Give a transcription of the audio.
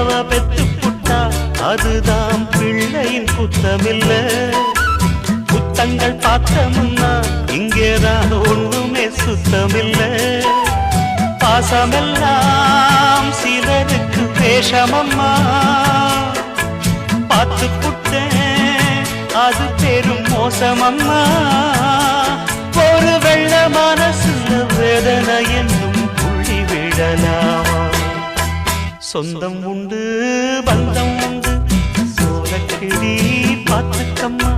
பெத்தவ பெத்து புட்டா அதுதான் பிள்ளையின் குத்தமில்ல. குத்தங்கள் பார்த்தமுன்னா இங்கேதான் ஒண்ணுமே சுத்தமில்ல. பாசமெல்லாம் சிலருக்கு வேஷமம்மா, பார்த்து புட்டேன் அது பெரும் மோசமம்மா. ஒரு வெள்ள மனசுல வேதனை என்னும் புள்ளி விடலாமா? சொந்தம் உண்டு பந்தம் உண்டு சோழக்கிளி பார்த்துக்கம்மா.